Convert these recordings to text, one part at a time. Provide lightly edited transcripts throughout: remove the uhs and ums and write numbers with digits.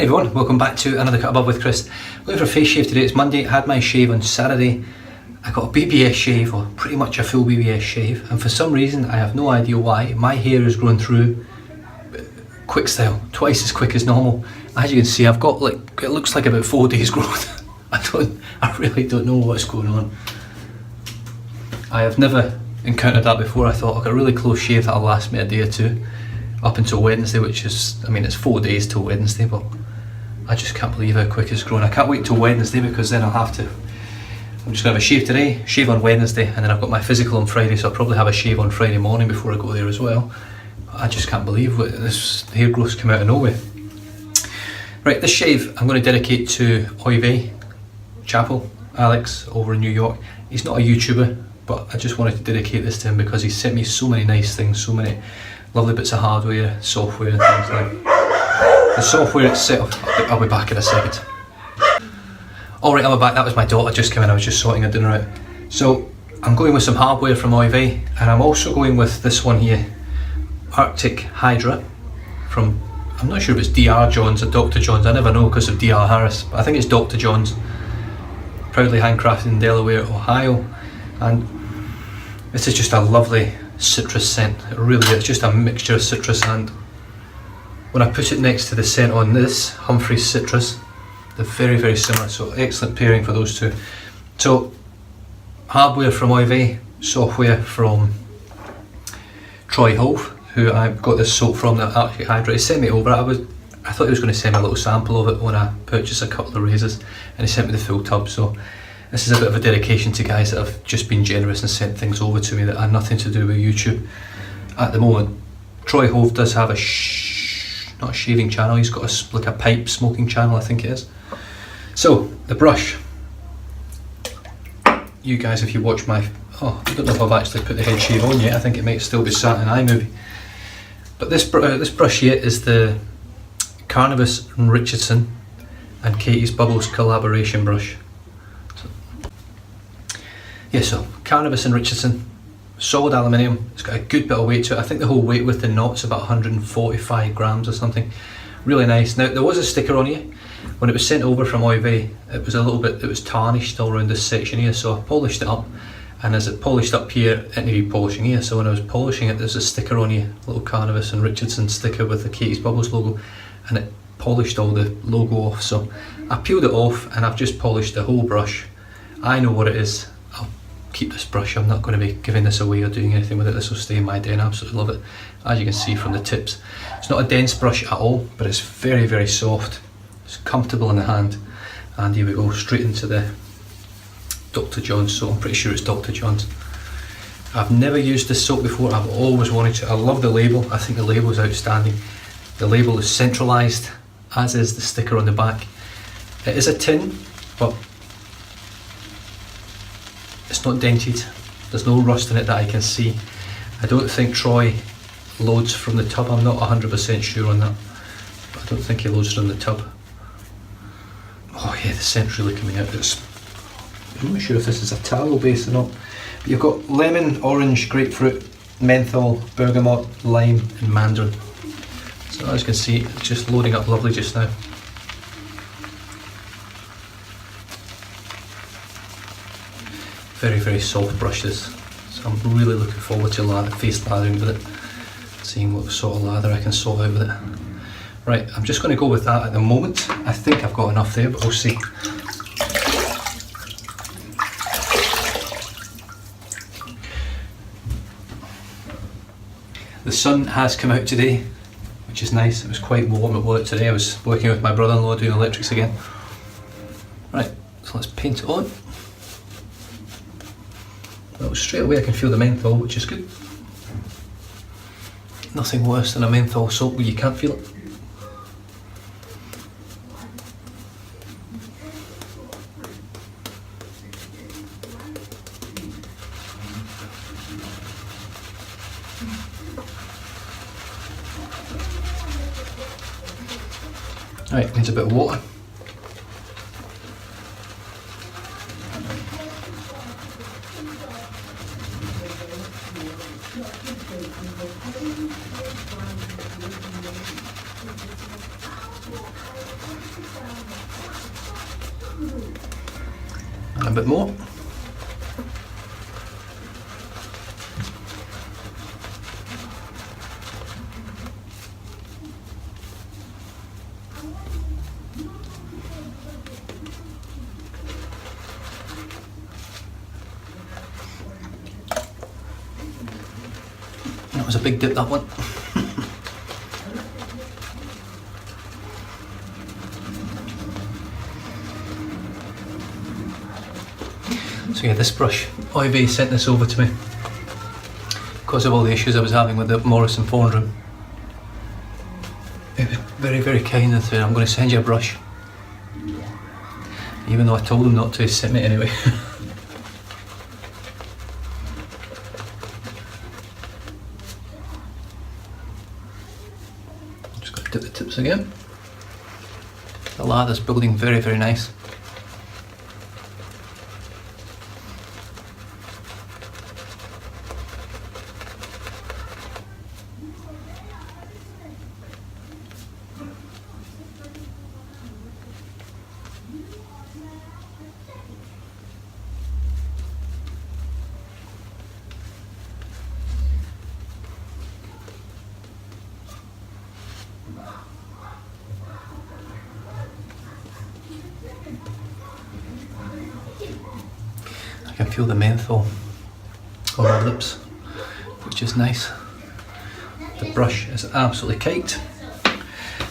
everyone, welcome back to another Cut Above with Chris. Looking for a face shave today. It's Monday. I had my shave on Saturday. I got a BBS shave, or pretty much a full BBS shave, and for some reason, I have no idea why, my hair is growing through quick style, twice as quick as normal. As you can see, I've got it looks like about 4 days growth. I really don't know what's going on. I have never encountered that before. I thought I've got a really close shave that'll last me a day or two, up until Wednesday, which is, I mean, it's 4 days till Wednesday, but I just can't believe how quick it's grown. I can't wait till Wednesday, because then I'm just going to have a shave today, shave on Wednesday, and then I've got my physical on Friday, so I'll probably have a shave on Friday morning before I go there as well. I just can't believe what this hair growth's come out of nowhere. Right, this shave I'm going to dedicate to Oive Chapel, Alex over in New York. He's not a YouTuber, but I just wanted to dedicate this to him because he sent me so many nice things, so many lovely bits of hardware, software and things like that. The software itself, I'll be back in a second. Alright, I'm back. That was my daughter just came in. I was just sorting her dinner out. So I'm going with some hardware from Oive, and I'm also going with this one here, Arctic Hydra from, I'm not sure if it's DR John's or Dr. John's. I never know because of DR Harris, but I think it's Dr. John's. Proudly handcrafted in Delaware, Ohio, and this is just a lovely citrus scent. It really is just a mixture of citrus, and when I put it next to the scent on this Humphreys citrus, they're very, very similar, so excellent pairing for those two. So hardware from Oive, software from Troy Hove, who I got this soap from, the Arctic Hydra. He sent me over. I thought he was going to send me a little sample of it when I purchased a couple of razors, and he sent me the full tub. So this is a bit of a dedication to guys that have just been generous and sent things over to me that had nothing to do with YouTube at the moment. Troy Hove does have not a shaving channel, he's got like a pipe smoking channel, I think it is. So the brush, you guys, if you watch my, I don't know if I've actually put the head shave on yet. I think it might still be sat in iMovie. But this brush here is the Carnavis and Richardson and Katie's Bubbles collaboration brush. So Carnavis and Richardson, solid aluminium. It's got a good bit of weight to it. I think the whole weight with the knot's about 145 grams or something. Really nice. Now there was a sticker on here. When it was sent over from Oive, it was tarnished all around this section here, so I polished it up. And as it polished up here, it needed polishing here. So when I was polishing it, there's a sticker on here, a little Carnavis and Richardson sticker with the Katie's Bubbles logo, and it polished all the logo off. So I peeled it off and I've just polished the whole brush. I know what it is. I'll keep this brush. I'm not going to be giving this away or doing anything with it. This will stay in my den. I absolutely love it. As you can see from the tips, it's not a dense brush at all, but it's very, very soft. It's comfortable in the hand. And here we go, straight into the Dr. John's soap. I'm pretty sure it's Dr. John's. I've never used this soap before. I've always wanted to. I love the label. I think the label is outstanding. The label is centralised, as is the sticker on the back. It is a tin, but it's not dented. There's no rust in it that I can see. I don't think Troy loads from the tub. I'm not 100% sure on that, but I don't think he loads from the tub. Oh yeah, the scent's really coming out. I'm not sure if this is a tallow base or not, but you've got lemon, orange, grapefruit, menthol, bergamot, lime and mandarin. So as you can see, it's just loading up lovely just now. Very, very soft brush this, so I'm really looking forward to face lathering with it, seeing what sort of lather I can sort out with it. Right, I'm just going to go with that at the moment. I think I've got enough there, but we'll see. The sun has come out today, which is nice. It was quite warm at work today. I was working with my brother-in-law doing electrics again. Right, so let's paint it on. Well, straight away I can feel the menthol, which is good. Nothing worse than a menthol soap where you can't feel it. Right, needs a bit of water. a bit more. That was a big dip, that one. So yeah, this brush, IV sent this over to me because of all the issues I was having with the Morrison phone room. It was very, very kind and said, I'm going to send you a brush. Even though I told them not to, he sent me anyway. Just got to dip the tips again. The lather's building very, very nice. I can feel the menthol on my lips, which is nice. The brush is absolutely caked.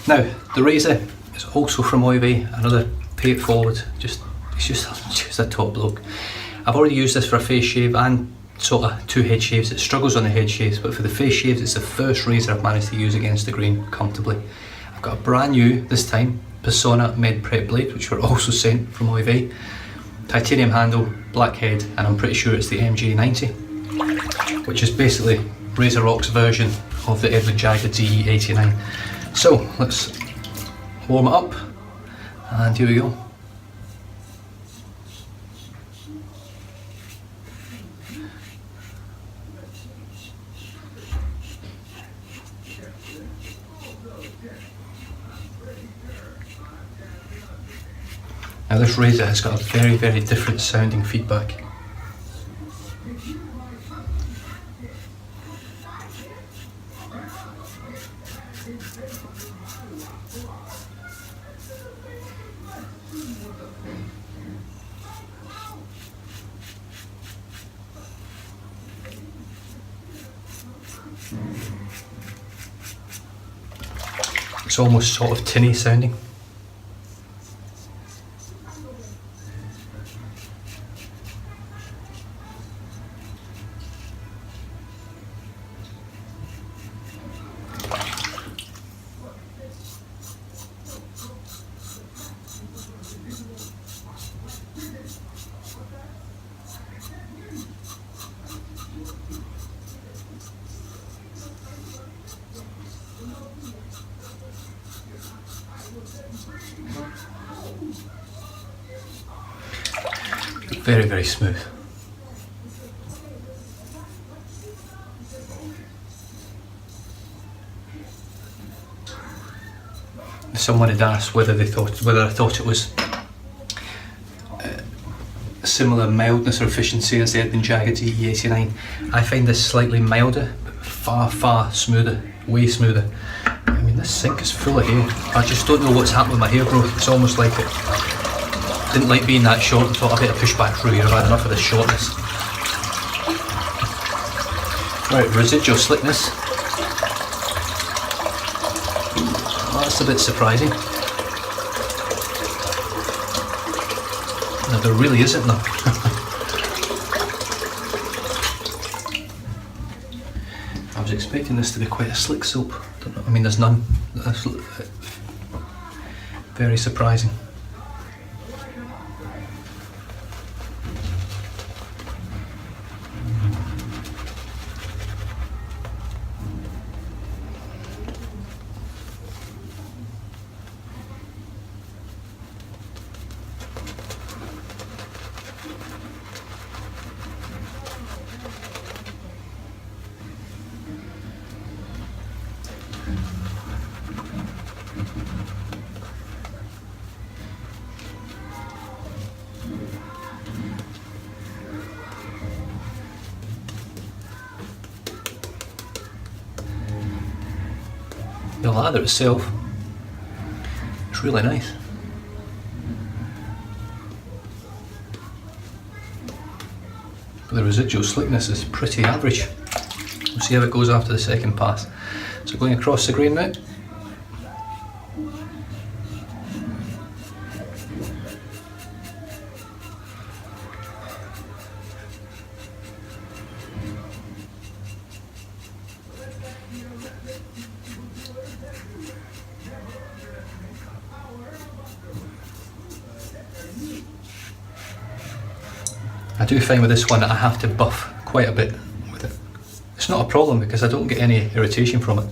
Now, the razor is also from Oivy, another pay it forward, it's just a top bloke. I've already used this for a face shave and sort of 2 head shaves. It struggles on the head shaves, but for the face shaves it's the first razor I've managed to use against the grain comfortably. I've got a brand new, this time, Persona Med Prep blade, which were also sent from Oivy. Titanium handle, black head, and I'm pretty sure it's the MJ90, which is basically RazoRock's version of the Edward Jagger DE89. So let's warm it up, and here we go. Now this razor has got a very, very different sounding feedback. It's almost sort of tinny sounding. Very, very smooth. Someone had asked whether I thought it was similar mildness or efficiency as the Edward Jagger DE89. I find this slightly milder, but far, far smoother, way smoother. I mean, this sink is full of hair. I just don't know what's happened with my hair growth. It's almost like it didn't like being that short and thought I better push back through here. I've had enough of this shortness. Right, residual slickness. Well, that's a bit surprising. No, there really isn't though. I was expecting this to be quite a slick soap. I mean, there's none. That's very surprising. the lather itself, it's really nice. But the residual slickness is pretty average. We'll see how it goes after the second pass. So going across the grain now. I do find with this one that I have to buff quite a bit with it. It's not a problem because I don't get any irritation from it.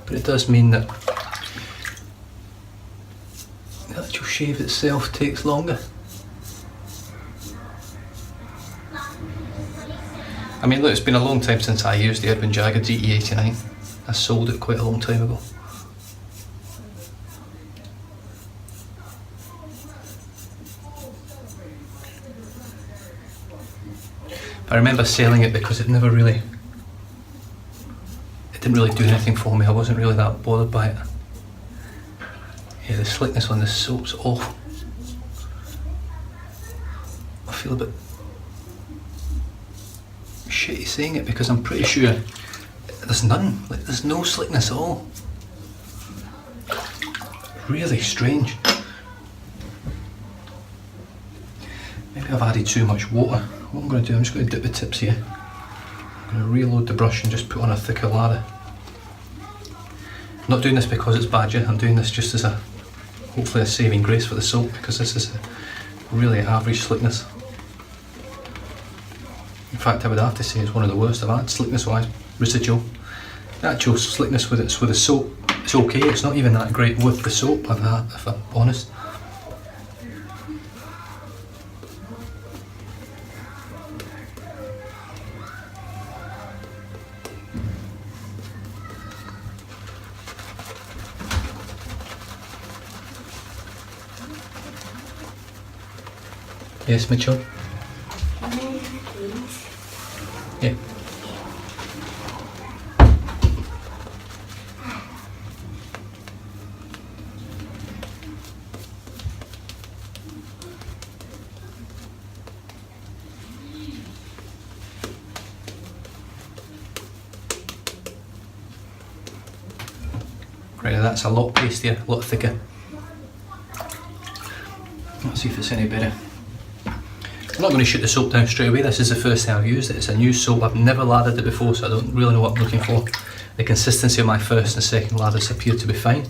But it does mean that the actual shave itself takes longer. I mean, look, it's been a long time since I used the Urban Jagger GT89. I sold it quite a long time ago. I remember selling it because it didn't really do anything for me. I wasn't really that bothered by it. Yeah, the slickness on this soap's awful. I feel a bit shitty saying it because I'm pretty sure there's none, like there's no slickness at all. Really strange. Maybe I've added too much water. What I'm going to do, I'm just going to dip the tips here. I'm going to reload the brush and just put on a thicker lather. I'm not doing this because it's badger, I'm doing this just as a, hopefully a saving grace for the soap, because this is a really average slickness. In fact, I would have to say it's one of the worst I've had, slickness wise, residual. The actual slickness with the soap, it's okay, it's not even that great with the soap, if I'm honest. Yes, Mitchell? Yeah. Right, that's a lot pastier, a lot thicker. Let's see if it's any better. I'm not going to shoot the soap down straight away. This is the first time I've used it. It's a new soap. I've never lathered it before, so I don't really know what I'm looking for. The consistency of my first and second lathers appear to be fine.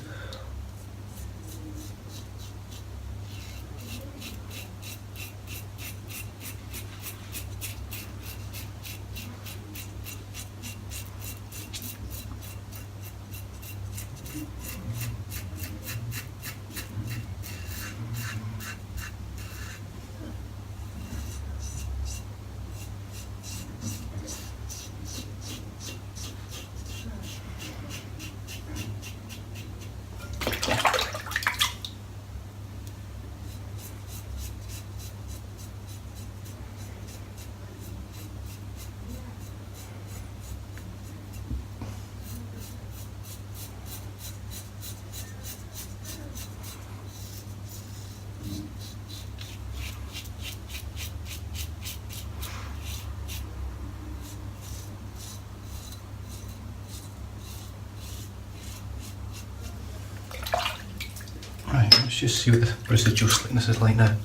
Right, let's just see what the residual slickness is like now.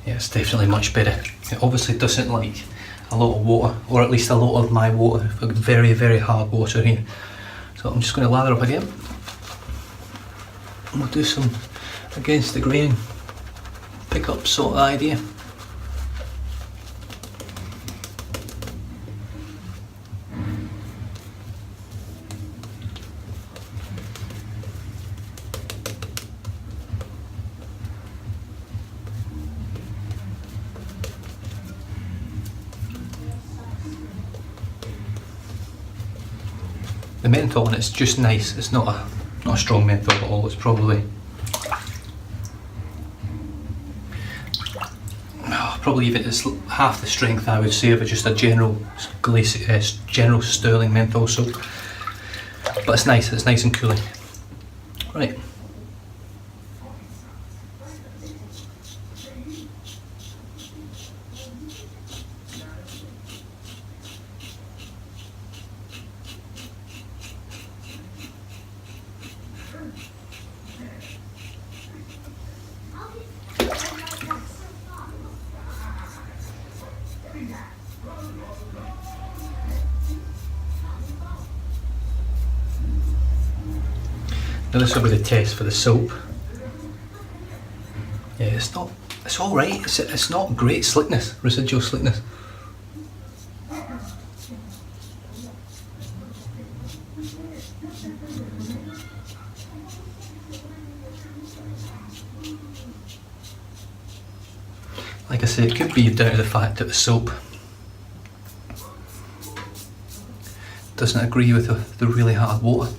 Yeah, it's definitely much better. It obviously doesn't like a lot of water, or at least a lot of my water. I've got very, very hard water here. So I'm just going to lather up again. And we'll do some against the grain, pick up sort of idea. The menthol on it's just nice. It's not not a strong menthol at all. It's probably even it's half the strength I would say of just a general sterling menthol soap. But it's nice and cooling. Right. Now this will be the test for the soap. Yeah, it's alright, it's not great slickness, residual slickness. Like I say, it could be down to the fact that the soap doesn't agree with the really hard water.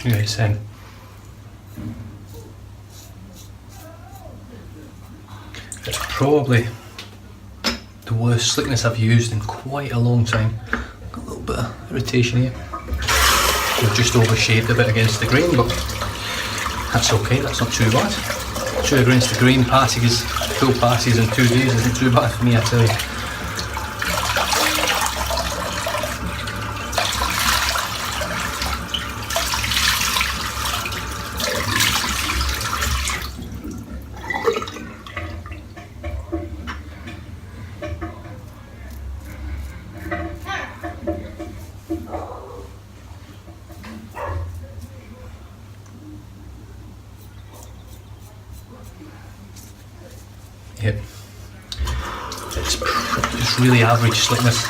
Yes, it's probably the worst slickness I've used in quite a long time. Got a little bit of irritation here. We've just overshaped a bit against the grain, but that's okay, that's not too bad. 2 against the grain passes, full passes in 2 days isn't too bad for me, I tell you. Yep, it's really average slickness.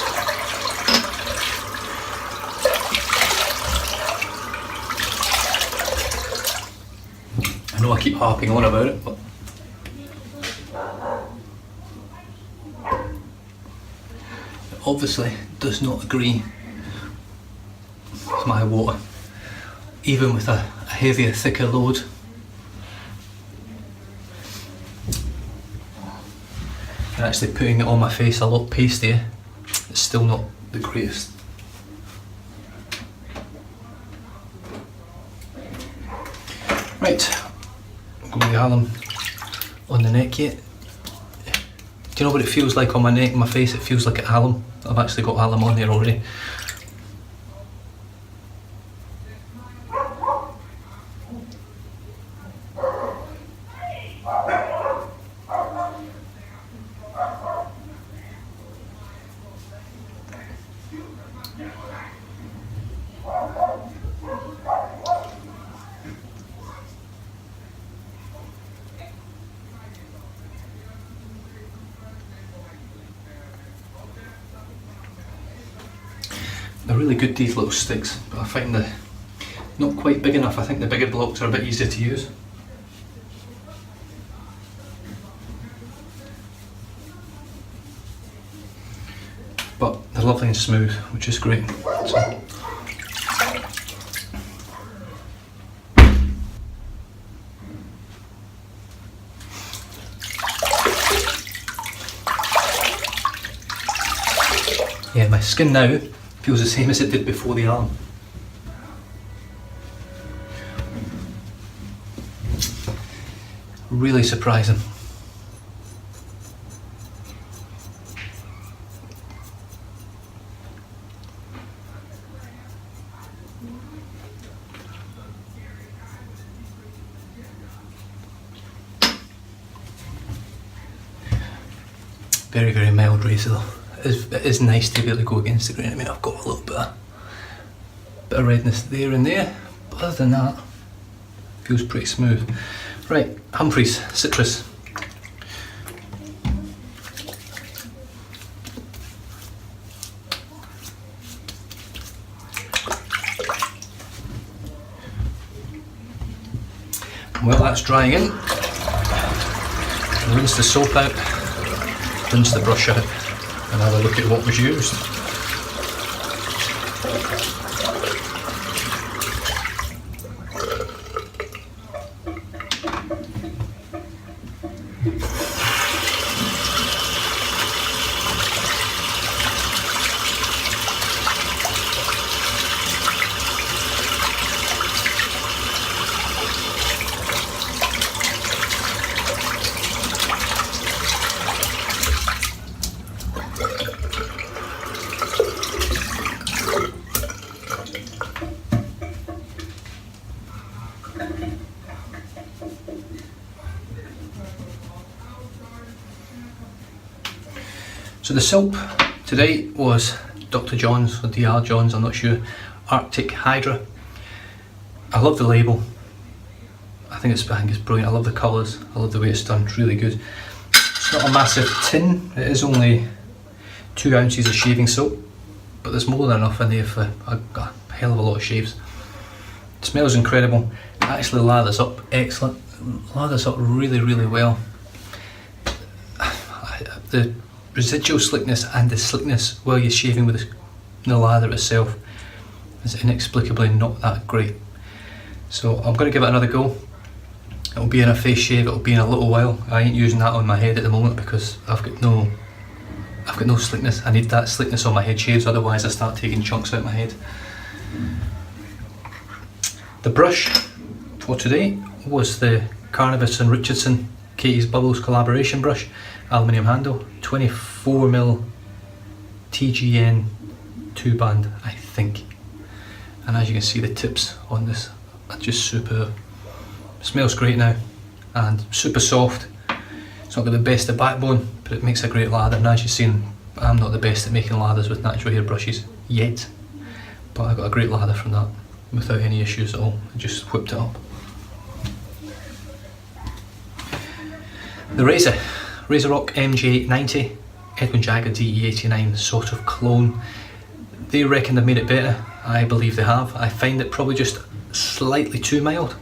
I know I keep harping on about it, but it obviously does not agree with my water, even with a heavier, thicker load. And actually putting it on my face a lot pastier, it's still not the greatest. Right, I'm going to the alum on the neck yet. Do you know what it feels like on my neck and my face? It feels like an alum. I've actually got alum on there already. They're really good, these little sticks, but I find they're not quite big enough. I think the bigger blocks are a bit easier to use. But they're lovely and smooth, which is great. So, yeah, my skin now feels the same as it did before the alarm. Really surprising. Very, very mild razor though. It is nice to be able to go against the grain. I mean, I've got a little bit of redness there and there, but other than that, feels pretty smooth. Right, Humphreys citrus. While that's drying in, rinse the soap out, rinse the brush out, and have a look at what was used. So the soap today was Dr. John's or Dr. John's, I'm not sure, Arctic Hydra. I love the label. I think it's brilliant. I love the colours. I love the way it's done. It's really good. It's not a massive tin. It is only 2 ounces of shaving soap, but there's more than enough in there for a hell of a lot of shaves. It smells incredible. It actually lathers up excellent. It lathers up really, really well. The residual slickness and the slickness while you're shaving with the lather itself is inexplicably not that great. So I'm going to give it another go. It'll be in a face shave, it'll be in a little while. I ain't using that on my head at the moment because I've got no slickness. I need that slickness on my head shaves, otherwise I start taking chunks out of my head. The brush for today was the Carnavis and Richardson Katie's Bubbles collaboration brush, aluminium handle, 24mm TGN 2-band, I think. And as you can see, the tips on this are just superb. Smells great now and super soft. It's not got the best of backbone, but it makes a great lather. And as you've seen, I'm not the best at making lathers with natural hair brushes yet, but I got a great lather from that without any issues at all. I just whipped it up. The RazoRock MJ90, Edwin Jagger DE89 sort of clone. They reckon they've made it better. I believe they have. I find it probably just slightly too mild,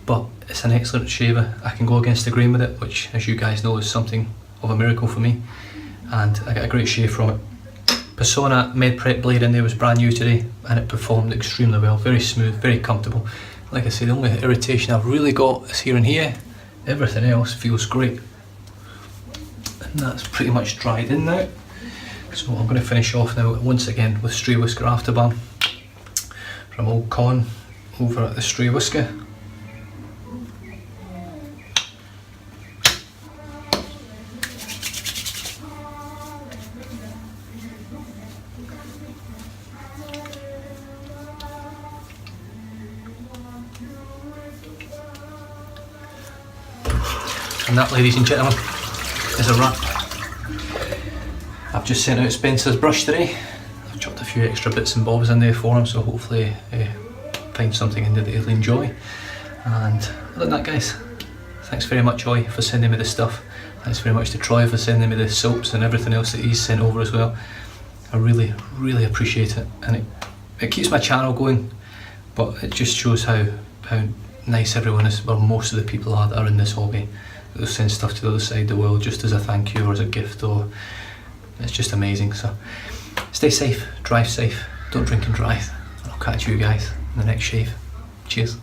but it's an excellent shaver. I can go against the grain with it, which as you guys know is something of a miracle for me, and I get a great shave from it. Persona Med Prep blade in there was brand new today and it performed extremely well. Very smooth, very comfortable. Like I say, the only irritation I've really got is here and here. Everything else feels great. And that's pretty much dried in now. So I'm going to finish off now once again with Stray Whisker Afterbalm from Old Con over at the Stray Whisker. And that, ladies and gentlemen, is a wrap. I've just sent out Spencer's brush today. I've chopped a few extra bits and bobs in there for him, so hopefully find something in there that he'll enjoy. And other than that, guys, thanks very much, Oi, for sending me the stuff. Thanks very much to Troy for sending me the soaps and everything else that he's sent over as well. I I really, really appreciate it, and it keeps my channel going, but it just shows how nice everyone is, or most of the people are that are in this hobby. They'll send stuff to the other side of the world just as a thank you or as a gift, or it's just amazing. So stay safe, drive safe, don't drink and drive, and I'll catch you guys in the next shave. Cheers.